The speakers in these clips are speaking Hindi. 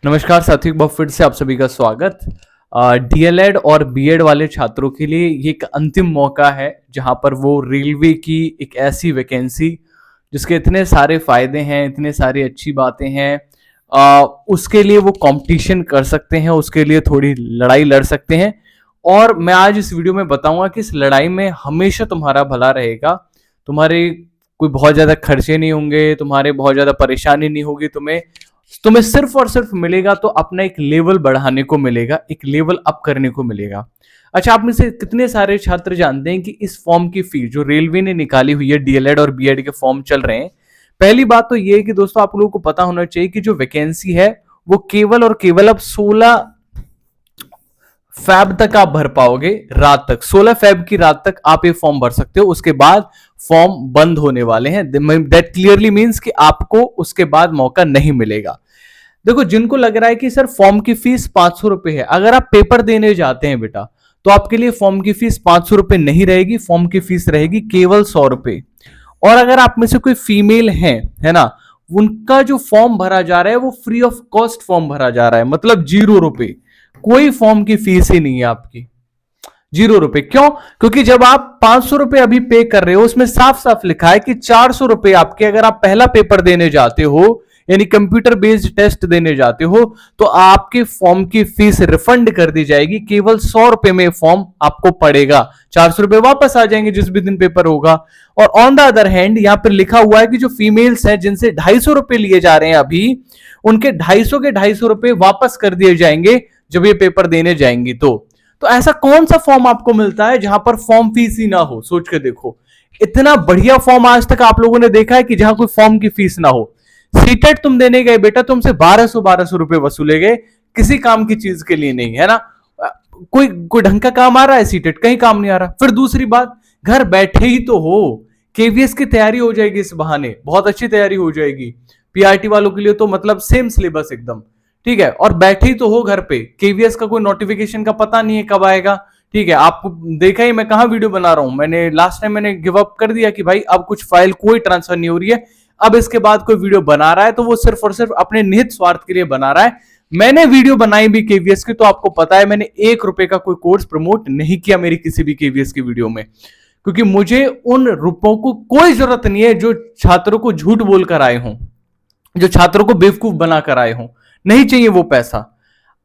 नमस्कार साथी, एक बार फिर से आप सभी का स्वागत। डीएलएड और बीएड वाले छात्रों के लिए ये एक अंतिम मौका है जहां पर वो रेलवे की एक ऐसी वैकेंसी जिसके इतने सारे फायदे हैं, इतने सारी अच्छी बातें हैं, उसके लिए वो कंपटीशन कर सकते हैं, उसके लिए थोड़ी लड़ाई लड़ सकते हैं। और मैं आज इस वीडियो में बताऊंगा कि इस लड़ाई में हमेशा तुम्हारा भला रहेगा। तुम्हारे कोई बहुत ज्यादा खर्चे नहीं होंगे, तुम्हारे बहुत ज्यादा परेशानी नहीं होगी। तुम्हें तुम्हें सिर्फ और सिर्फ मिलेगा तो अपना एक लेवल बढ़ाने को मिलेगा, एक लेवल अप करने को मिलेगा। अच्छा, आप में से कितने सारे छात्र जानते हैं कि इस फॉर्म की फीस जो रेलवे ने निकाली हुई है, डीएलएड और बीएड के फॉर्म चल रहे हैं। पहली बात तो ये है कि दोस्तों आप लोगों को पता होना चाहिए कि जो वैकेंसी है वो केवल और केवल अब 16 फैब तक आप भर पाओगे। रात तक 16 फैब की रात तक आप ये फॉर्म भर सकते हो। उसके बाद फॉर्म बंद होने वाले हैं। दैट क्लियरली मींस कि आपको उसके बाद मौका नहीं मिलेगा। देखो, जिनको लग रहा है कि सर फॉर्म की फीस 500 रुपए है, अगर आप पेपर देने जाते हैं बेटा तो आपके लिए फॉर्म की फीस 500 रुपए नहीं रहेगी, फॉर्म की फीस रहेगी केवल 100 रुपए। और अगर आप में से कोई फीमेल है ना, उनका जो फॉर्म भरा जा रहा है वो फ्री ऑफ कॉस्ट फॉर्म भरा जा रहा है, मतलब 0 रुपए। कोई फॉर्म की फीस ही नहीं है आपकी, 0 रुपए। क्यों? क्योंकि जब आप 500 रुपए अभी पे कर रहे हो, उसमें साफ साफ लिखा है कि 400 रुपए आपके अगर आप पहला पेपर देने जाते हो, यानी कंप्यूटर बेस्ड टेस्ट देने जाते हो, तो आपके फॉर्म की फीस रिफंड कर दी जाएगी। केवल 100 रुपए में फॉर्म आपको पड़ेगा, 400 रुपए वापस आ जाएंगे जिस भी दिन पेपर होगा। और ऑन द अदर हैंड यहां पर लिखा हुआ है कि जो फीमेल्स हैं जिनसे 250 रुपए लिए जा रहे हैं अभी, उनके 250 के 250 रुपए वापस कर दिए जाएंगे जब ये पेपर देने जाएंगी। तो ऐसा कौन सा फॉर्म आपको मिलता है जहां पर फॉर्म फीस ही ना हो? सोच के देखो, इतना बढ़िया फॉर्म आज तक आप लोगों ने देखा है कि जहां कोई फॉर्म की फीस ना हो। सीटेट तुम देने गए बेटा, तुमसे 1200 रुपए वसूले गए, किसी काम की चीज के लिए नहीं, है ना। कोई ढंग का काम आ रहा है? सीटेट कहीं काम नहीं आ रहा। फिर दूसरी बात, घर बैठे ही तो हो, केवीएस की तैयारी हो जाएगी इस बहाने, बहुत अच्छी तैयारी हो जाएगी। पीआरटी वालों के लिए तो मतलब सेम सिलेबस एकदम, ठीक है। और बैठे ही तो हो घर पे, केवीएस का कोई नोटिफिकेशन का पता नहीं है कब आएगा, ठीक है। आपको देखा ही मैं कहां वीडियो बना रहा हूं, मैंने लास्ट टाइम मैंने गिव अप कर दिया कि भाई अब कुछ फाइल कोई ट्रांसफर नहीं हो रही है। अब इसके बाद कोई वीडियो बना रहा है तो वो सिर्फ और सिर्फ अपने निहित स्वार्थ के लिए बना रहा है। मैंने वीडियो बनाई भी केवीएस की, तो आपको पता है मैंने 1 रुपए का कोई कोर्स प्रमोट नहीं किया मेरी किसी भी केवीएस की वीडियो में, क्योंकि मुझे उन रुपयों को कोई जरूरत नहीं है जो छात्रों को झूठ बोलकर आए हों, जो छात्रों को बेवकूफ बनाकर आए हों। नहीं चाहिए वो पैसा।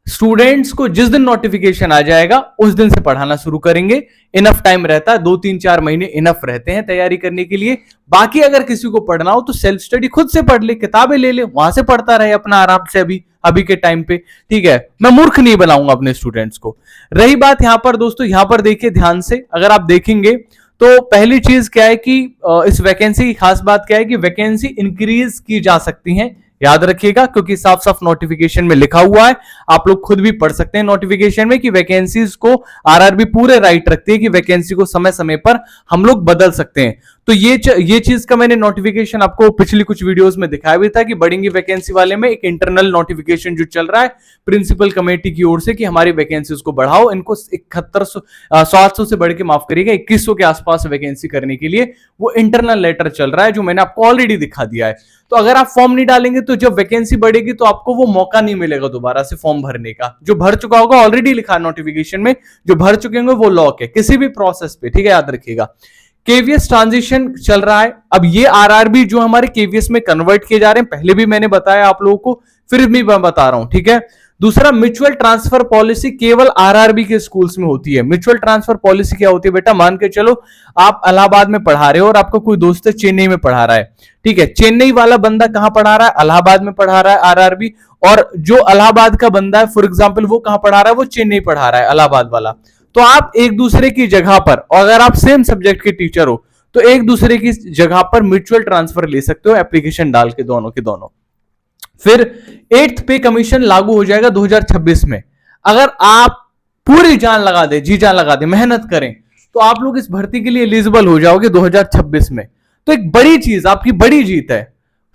स्टूडेंट्स को जिस दिन नोटिफिकेशन आ जाएगा उस दिन से पढ़ाना शुरू करेंगे। इनफ टाइम रहता है, 2-3-4 महीने इनफ रहते हैं तैयारी करने के लिए। बाकी अगर किसी को पढ़ना हो तो सेल्फ स्टडी खुद से पढ़ ले, किताबें ले ले, वहां से पढ़ता रहे अपना आराम से अभी के टाइम पे, ठीक है। मैं मूर्ख नहीं बनाऊंगा अपने स्टूडेंट्स को। रही बात यहां पर दोस्तों, यहां पर देखिए ध्यान से, अगर आप देखेंगे तो पहली चीज क्या है कि इस वैकेंसी की खास बात क्या है कि वैकेंसी इंक्रीज की जा सकती है। याद रखिएगा, क्योंकि साफ साफ नोटिफिकेशन में लिखा हुआ है, आप लोग खुद भी पढ़ सकते हैं नोटिफिकेशन में कि वैकेंसीज को आरआरबी पूरे राइट रखती है कि वैकेंसी को समय समय पर हम लोग बदल सकते हैं। तो ये चीज का मैंने नोटिफिकेशन आपको पिछली कुछ वीडियोस में दिखाया भी था कि बढ़ेंगी वैकेंसी वाले में एक इंटरनल नोटिफिकेशन जो चल रहा है प्रिंसिपल कमेटी की ओर से कि हमारी वैकेंसीज को बढ़ाओ, इनको 700 से बढ़ के माफ करिएगा 2100 के आसपास वैकेंसी करने के लिए वो इंटरनल लेटर चल रहा है, जो मैंने आपको ऑलरेडी दिखा दिया है। तो अगर आप फॉर्म नहीं डालेंगे तो जब वैकेंसी बढ़ेगी तो आपको वो मौका नहीं मिलेगा दोबारा से फॉर्म भरने का। जो भर चुका होगा, ऑलरेडी लिखा है नोटिफिकेशन में, जो भर चुके होंगे वो लॉक है किसी भी प्रोसेस पे, ठीक है, याद रखिएगा। केवीएस ट्रांजिशन चल रहा है। अब ये आरआरबी जो हमारे केवीएस में कन्वर्ट किए जा रहे हैं, पहले भी मैंने बताया आप लोगों को, फिर भी मैं बता रहा हूं, ठीक है। दूसरा, म्यूचुअल ट्रांसफर पॉलिसी केवल आरआरबी के स्कूल्स में होती है। म्यूचुअल ट्रांसफर पॉलिसी क्या होती है बेटा? मान के चलो आप इलाहाबाद में पढ़ा रहे हो और आपका कोई दोस्त है चेन्नई में पढ़ा रहा है, ठीक है। चेन्नई वाला बंदा कहां पढ़ा रहा है? इलाहाबाद में पढ़ा रहा है आरआरबी। और जो इलाहाबाद का बंदा है फॉर एग्जांपल, वो कहां पढ़ा रहा है? वो चेन्नई पढ़ा रहा है, इलाहाबाद वाला। तो आप एक दूसरे की जगह पर, और अगर आप सेम सब्जेक्ट के टीचर हो तो एक दूसरे की जगह पर म्यूचुअल ट्रांसफर ले सकते हो एप्लीकेशन डाल के, दोनों के दोनों। फिर 8th पे कमीशन लागू हो जाएगा 2026 में। अगर आप पूरी जान लगा दे, जी जान लगा दे, मेहनत करें, तो आप लोग इस भर्ती के लिए एलिजिबल हो जाओगे 2026 में। तो एक बड़ी चीज, आपकी बड़ी जीत है।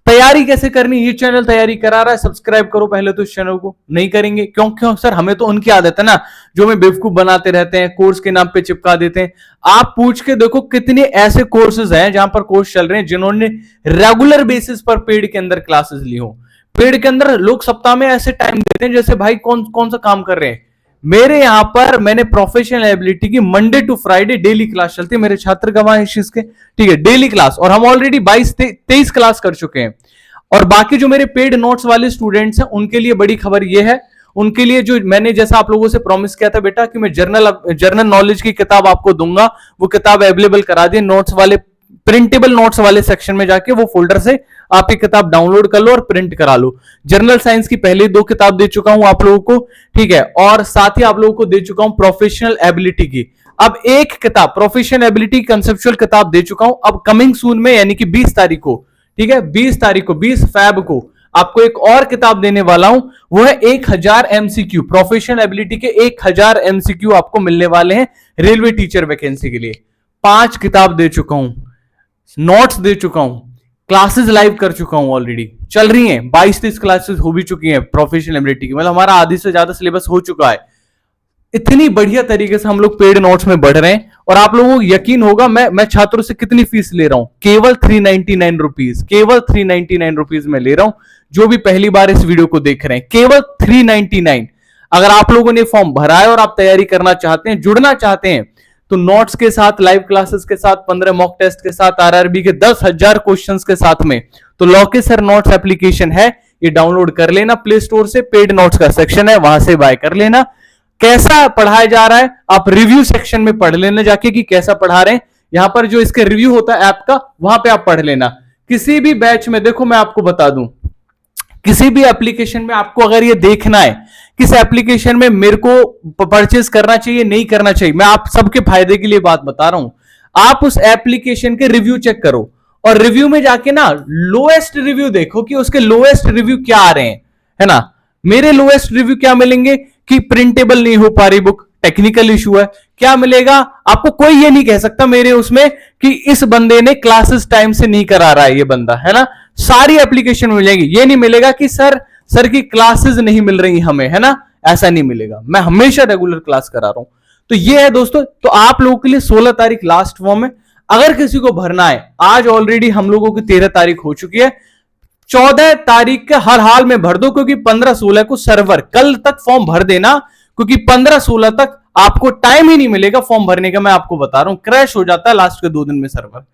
तैयारी कैसे करनी, ये चैनल तैयारी करा रहा है, सब्सक्राइब करो पहले तो इस चैनल को। नहीं करेंगे क्यों सर? हमें तो उनकी आदत है ना जो हमें बेवकूफ बनाते रहते हैं, कोर्स के नाम पे चिपका देते हैं। आप पूछ के देखो कितने ऐसे कोर्सेज हैं जहां पर कोर्स चल रहे हैं जिन्होंने रेगुलर बेसिस पर पेड के अंदर क्लासेस ली हो। पेड के अंदर लोग सप्ताह में ऐसे टाइम देते हैं जैसे भाई कौन कौन सा काम कर रहे हैं। मेरे यहां पर मैंने प्रोफेशनल एबिलिटी की Monday to Friday daily class चलती है, मेरे छात्र गवाह इस चीज के, ठीक है, डेली क्लास, और हम ऑलरेडी 22-23 क्लास कर चुके हैं। और बाकी जो मेरे पेड नोट्स वाले स्टूडेंट्स हैं उनके लिए बड़ी खबर यह है, उनके लिए जो मैंने जैसा आप लोगों से प्रॉमिस किया था बेटा कि मैं जर्नल नॉलेज की किताब आपको दूंगा, वो किताब अवेलेबल करा दी। नोट्स वाले प्रिंटेबल नोट्स वाले सेक्शन में जाके वो फोल्डर से आप ये किताब डाउनलोड कर लो और प्रिंट करा लो। जनरल साइंस की पहले 2 किताब दे चुका हूं आप लोगों को, ठीक है, और साथ ही आप लोगों को दे चुका हूं प्रोफेशनल एबिलिटी की। अब एक किताब प्रोफेशनल एबिलिटी कंसेप्चुअल किताब दे चुका हूं। अब कमिंग सून में यानी कि 20 तारीख को, ठीक है, 20 तारीख को 20 फैब को आपको एक और किताब देने वाला हूं, वो है 1000 एमसीक्यू, प्रोफेशनल एबिलिटी के 1000 एमसीक्यू आपको मिलने वाले हैं रेलवे टीचर वैकेंसी के लिए। 5 किताब दे चुका हूं, नोट्स दे चुका हूं, क्लासेस लाइव कर चुका हूं, ऑलरेडी चल रही हैं, 22-23 क्लासेस हो भी चुकी हैं प्रोफेशनल एबिलिटी की, मतलब हमारा आधी से ज्यादा सिलेबस हो चुका है। इतनी बढ़िया तरीके से हम लोग पेड नोट्स में बढ़ रहे हैं, और आप लोगों को यकीन होगा मैं छात्रों से कितनी फीस ले रहा हूं, केवल 399 रुपीज, केवल 399 रुपीज में ले रहा हूं। जो भी पहली बार इस वीडियो को देख रहे हैं, केवल 399। अगर आप लोगों ने फॉर्म भरा है और आप तैयारी करना चाहते हैं, जुड़ना चाहते हैं, तो नोट्स के साथ, लाइव क्लासेस के साथ, 15 मॉक टेस्ट के साथ, आरआरबी के 10,000 क्वेश्चंस के साथ में, तो लॉके सर नोट्स एप्लीकेशन है, ये डाउनलोड कर लेना प्ले स्टोर से, पेड नोट्स का सेक्शन है, वहां से बाय कर लेना। कैसा पढ़ाया जा रहा है आप रिव्यू सेक्शन में पढ़ लेना जाके कि कैसा पढ़ा रहे हैं, यहां पर जो इसके रिव्यू होता है ऐप का, वहां पे आप पढ़ लेना। किसी भी बैच में देखो, मैं आपको बता दूं, किसी भी एप्लीकेशन में आपको अगर ये देखना है किस एप्लीकेशन में मेरे को परचेज करना चाहिए नहीं करना चाहिए, मैं आप सबके फायदे के लिए बात बता रहा हूं। आप उस एप्लीकेशन के रिव्यू चेक करो, और रिव्यू में जाके ना लोएस्ट रिव्यू देखो कि उसके लोएस्ट रिव्यू क्या आ रहे हैं, है ना। मेरे लोएस्ट रिव्यू क्या मिलेंगे कि प्रिंटेबल नहीं हो पा रही बुक, टेक्निकल इशू है, क्या मिलेगा आपको, कोई ये नहीं कह सकता मेरे उसमें कि इस बंदे ने क्लासेस टाइम से नहीं करा रहा है ये बंदा, है ना। सारी एप्लीकेशन मिलेगी, ये नहीं मिलेगा कि सर की क्लासेस नहीं मिल रही हमें, है ना, ऐसा नहीं मिलेगा। मैं हमेशा रेगुलर क्लास करा रहा हूं। तो ये है दोस्तों, तो आप लोगों के लिए 16 तारीख लास्ट फॉर्म है। अगर किसी को भरना है, आज ऑलरेडी हम लोगों की 13 तारीख हो चुकी है, 14 तारीख के हर हाल में भर दो, क्योंकि 15-16 को सर्वर, कल तक फॉर्म भर देना, क्योंकि 15-16 तक आपको टाइम ही नहीं मिलेगा फॉर्म भरने का। मैं आपको बता रहा हूं, क्रैश हो जाता है लास्ट के 2 दिन में सर्वर,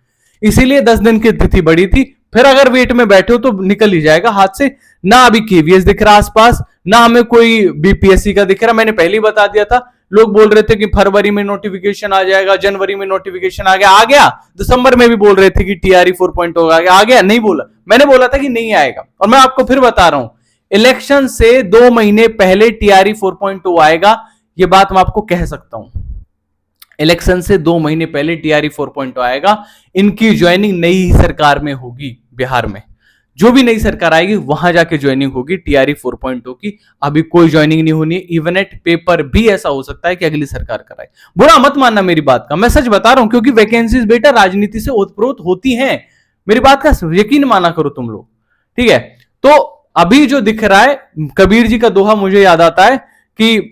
इसीलिए 10 दिन की तिथि बढ़ी थी। फिर अगर वेट में बैठे हो तो निकल ही जाएगा हाथ से। ना अभी केवीएस दिख रहा आसपास, ना हमें कोई बीपीएससी का दिख रहा। मैंने पहले ही बता दिया था, लोग बोल रहे थे कि फरवरी में नोटिफिकेशन आ जाएगा, जनवरी में नोटिफिकेशन आ गया, दिसंबर में भी बोल रहे थे कि टीआरई 4.0 आ गया, नहीं बोला, मैंने बोला था कि नहीं आएगा। और मैं आपको फिर बता रहा हूं, इलेक्शन से 2 महीने पहले टीआरई 4.0 आएगा, ये बात मैं आपको कह सकता हूं। इलेक्शन से 2 महीने पहले टीआरई 4.0 आएगा। इनकी ज्वाइनिंग नई सरकार में होगी, बिहार में जो भी नई सरकार आएगी वहां जाके ज्वाइनिंग होगी टीआरई 4.0 की। अभी कोई ज्वाइनिंग नहीं होनी है। इवन एट पेपर भी ऐसा हो सकता है कि अगली सरकार कराए। बुरा मत मानना मेरी बात का, मैं सच बता रहा हूं, क्योंकि वैकेंसीज बेटा राजनीति से ओतप्रोत होती हैं। मेरी बात का यकीन माना करो तुम लोग, ठीक है। तो अभी जो दिख रहा है, कबीर जी का दोहा मुझे याद आता है कि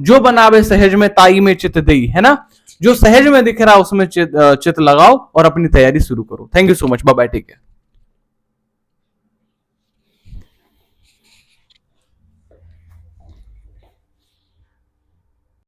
जो बनावे सहज में ताई में चित दई, है ना। जो सहज में दिख रहा है उसमें चित लगाओ और अपनी तैयारी शुरू करो। Thank you so much, bye bye, take care.